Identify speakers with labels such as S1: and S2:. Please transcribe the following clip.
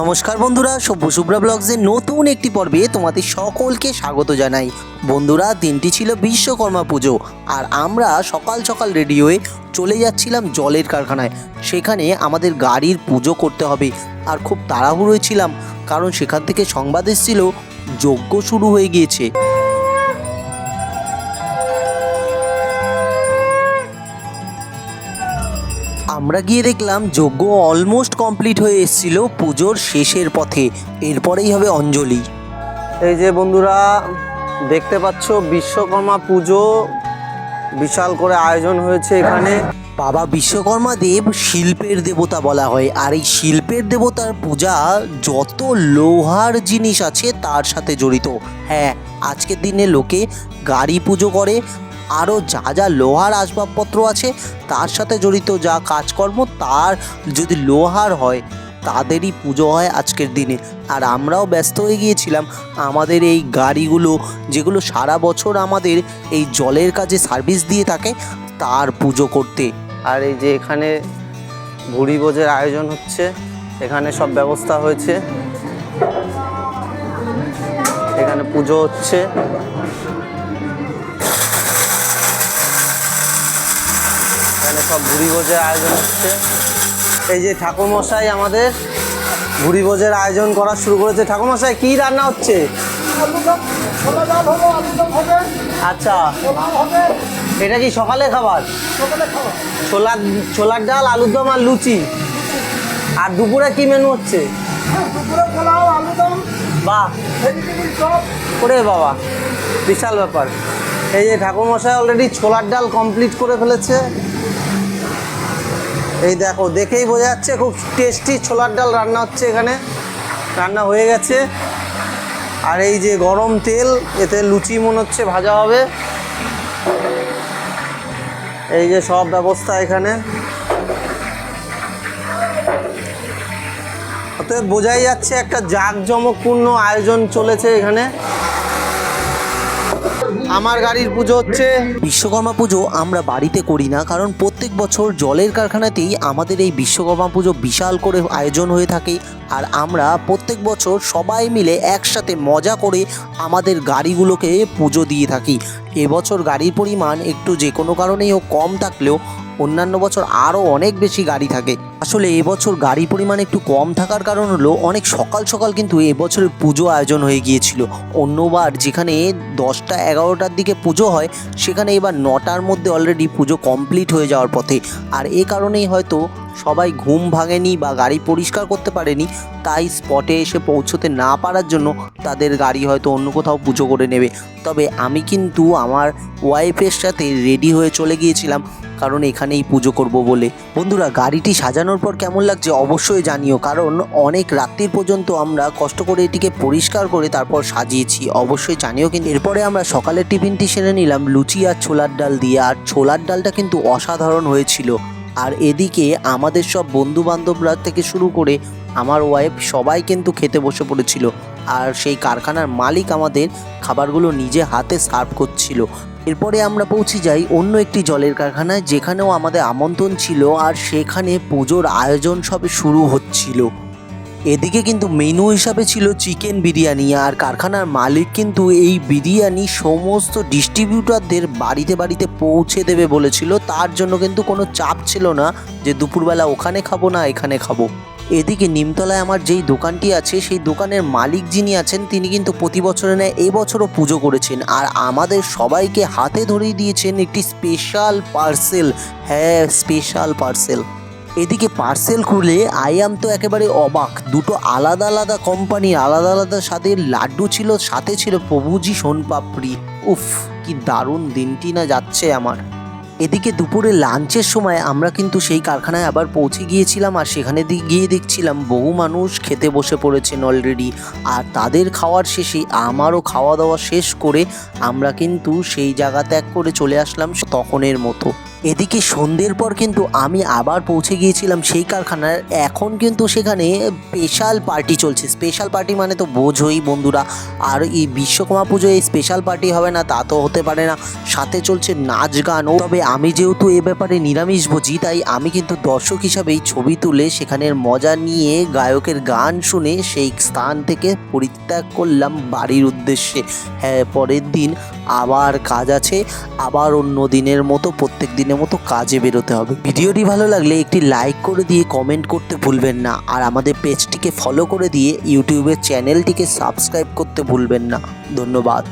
S1: নমস্কার বন্ধুরা, সভ্য শুভ্রা ব্লগসের নতুন একটি পর্বে তোমাদের সকলকে স্বাগত জানাই। বন্ধুরা, দিনটি ছিল বিশ্বকর্মা পুজো, আর আমরা সকাল সকাল রেডি হয়ে চলে যাচ্ছিলাম জলের কারখানায়। সেখানে আমাদের গাড়ির পুজো করতে হবে, আর খুব তাড়াহুড়োয় ছিলাম, কারণ সেখান থেকে সংবাদ এসেছিল যজ্ঞ শুরু হয়ে গিয়েছে। আমরা গিয়ে দেখলাম যজ্ঞ অলমোস্ট কমপ্লিট হয়ে এসেছিল, পুজোর শেষের পথে। এরপরেই হবে অঞ্জলি। এই যে বন্ধুরা দেখতে পাচ্ছ, বিশ্বকর্মা পুজো বিশাল করে আয়োজন হয়েছে এখানে। বাবা বিশ্বকর্মা দেব শিল্পের দেবতা বলা হয়, আর এই শিল্পের দেবতার পূজা যত লোহার জিনিস আছে তার সাথে জড়িত। হ্যাঁ, আজকের দিনে লোকে গাড়ি পুজো করে, আরও যা যা লোহার আসবাবপত্র আছে তার সাথে জড়িত যা কাজকর্ম, তার যদি লোহার হয় তাদেরই পুজো হয় আজকের দিনে। আর আমরাও ব্যস্ত হয়ে গিয়েছিলাম আমাদের এই গাড়িগুলো, যেগুলো সারা বছর আমাদের এই জলের কাজে সার্ভিস দিয়ে থাকে, তার পুজো করতে। আর এই যে এখানে ভুড়ি ভোজের আয়োজন হচ্ছে, এখানে সব ব্যবস্থা হয়েছে, এখানে পুজো হচ্ছে। এখানে সব ভুড়ি ভোজের আয়োজন হচ্ছে। এই যে ঠাকুরমশাই আমাদের ভুড়ি ভোজের আয়োজন করা শুরু করেছে। ঠাকুরমশাই, কি রান্না হচ্ছে? আচ্ছা, এটা কি সকালে খাবার? ছোলার ডাল, আলুর দম আর লুচি। আর দুপুরে কি মেনু হচ্ছে? বাহ, ওরে বাবা, বিশাল ব্যাপার। এই যে ঠাকুরমশাই অলরেডি ছোলার ডাল কমপ্লিট করে ফেলেছে। এই দেখো, দেখেই বোঝা যাচ্ছে খুব টেস্টি ছোলার ডাল রান্না হচ্ছে এখানে, রান্না হয়ে গেছে। আর এই যে গরম তেল, এতে লুচি মনে হচ্ছে ভাজা হবে। এই যে সব ব্যবস্থা এখানে, অতএব বোঝাই যাচ্ছে একটা জাঁকজমকপূর্ণ আয়োজন চলেছে এখানে। আমার গাড়ির পুজো হচ্ছে। বিশ্বকর্মা পুজো আমরা বাড়িতে করি না, কারণ প্রত্যেক বছর জলের কারখানাতেই আমাদের এই বিশ্বকর্মা পুজো বিশাল করে আয়োজন হয়ে থাকে। আর আমরা প্রত্যেক বছর সবাই মিলে একসাথে মজা করে আমাদের গাড়িগুলোকে পুজো দিয়ে থাকি। এবছর গাড়ির পরিমাণ একটু যে কোনো কারণেই হোক কম থাকলেও অন্যান্য বছর আরও অনেক বেশি গাড়ি থাকে। আসলে এবছর গাড়ির পরিমাণ একটু কম থাকার কারণ হলো অনেক সকাল সকাল কিন্তু এবছরের পুজো আয়োজন হয়ে গিয়েছিল। অন্যবার যেখানে 10টা-11টার দিকে পুজো হয়, সেখানে এবার 9টার মধ্যে অলরেডি পুজো কমপ্লিট হয়ে যাওয়ার পথে। আর এ কারণেই হয়তো সবাই ঘুম ভাঙেনি বা গাড়ি পরিষ্কার করতে পারেনি, তাই স্পটে এসে পৌঁছতে না পারার জন্য তাদের গাড়ি হয়তো অন্য কোথাও পুজো করে নেবে। তবে আমি কিন্তু আমার ওয়াইফের সাথে রেডি হয়ে চলে গিয়েছিলাম, কারণ এখানেই পুজো করব বলে। বন্ধুরা, গাড়িটি সাজানোর পর কেমন লাগছে অবশ্যই জানিও, কারণ অনেক রাত্রির পর্যন্ত আমরা কষ্ট করে এটিকে পরিষ্কার করে তারপর সাজিয়েছি, অবশ্যই জানিও। কিন্তু এরপরে আমরা সকালের টিফিনটি সেরে নিলাম লুচি আর ছোলার ডাল দিয়ে, আর ছোলার ডালটা কিন্তু অসাধারণ হয়েছিল। আর এদিকে আমাদের সব বন্ধু বান্ধবরা থেকে শুরু করে আমার ওয়াইফ সবাই কিন্তু খেতে বসে পড়েছিল, আর সেই কারখানার মালিক আমাদের খাবারগুলো নিজে হাতে সার্ভ করছিল। এরপরে আমরা পৌঁছে যাই অন্য একটি জলের কারখানায়, যেখানেও আমাদের আমন্ত্রণ ছিল, আর সেখানে পুজোর আয়োজন সবে শুরু হচ্ছিল। এদিকে কিন্তু মেনু হিসাবে ছিল চিকেন বিরিয়ানি, আর কারখানার মালিক কিন্তু এই বিরিয়ানি সমস্ত ডিস্ট্রিবিউটরদের বাড়িতে বাড়িতে পৌঁছে দেবে বলেছিল। তার জন্য কিন্তু কোনো চাপ ছিল না যে দুপুরবেলা ওখানে খাবো না এখানে খাবো। এদিকে নিমতলায় আমার যেই দোকানটি আছে, সেই দোকানের মালিক যিনি আছেন তিনি কিন্তু প্রতি বছরে নেয় এবছরও পুজো করেছেন, আর আমাদের সবাইকে হাতে ধরিয়ে দিয়েছেন একটি স্পেশাল পার্সেল। হ্যাঁ, স্পেশাল পার্সেল। এদিকে পার্সেল খুলে আয়াম তো একেবারে অবাক। দুটো আলাদা আলাদা কোম্পানির আলাদা আলাদা স্বাদের লাড্ডু ছিল, সাথে ছিল প্রভুজি সোনপাপড়ি। উফ, কি দারুণ দিনটি না যাচ্ছে আমার। এদিকে দুপুরে লাঞ্চের সময় আমরা কিন্তু সেই কারখানায় আবার পৌঁছে গিয়েছিলাম, আর সেখানে গিয়ে দেখছিলাম বহু মানুষ খেতে বসে পড়েছেন অলরেডি। আর তাদের খাওয়ার শেষে আমারও খাওয়া দাওয়া শেষ করে আমরা কিন্তু সেই জায়গা ত্যাগ করে চলে আসলাম তখনের মতো। এদিকে সন্ধ্যের পর কিন্তু আমি আবার পৌঁছে গিয়েছিলাম সেই কারখানার। এখন কিন্তু সেখানে স্পেশাল পার্টি চলছে। স্পেশাল পার্টি মানে তো বোঝোই বন্ধুরা, আর এই বিশ্বকর্মা পুজোয় এই স্পেশাল পার্টি হবে না তা তো হতে পারে না, সাথে চলছে নাচ গানও। তবে আমি যেহেতু এ ব্যাপারে নিরামিষ ভোজি, তাই আমি কিন্তু দর্শক হিসাবেই ছবি তুলে সেখানের মজা নিয়ে গায়কের গান শুনে সেই স্থান থেকে পরিত্যাগ করলাম বাড়ির উদ্দেশ্যে। হ্যাঁ, পরের দিন আবার কাজ আছে, আবার অন্য দিনের মতো প্রত্যেক দিনের মতো কাজে বেরোতে হবে। ভিডিওটি ভালো লাগলে একটি লাইক করে দিয়ে কমেন্ট করতে ভুলবেন না, আর আমাদের পেজটিকে ফলো করে দিয়ে ইউটিউবের চ্যানেলটিকে সাবস্ক্রাইব করতে ভুলবেন না। ধন্যবাদ।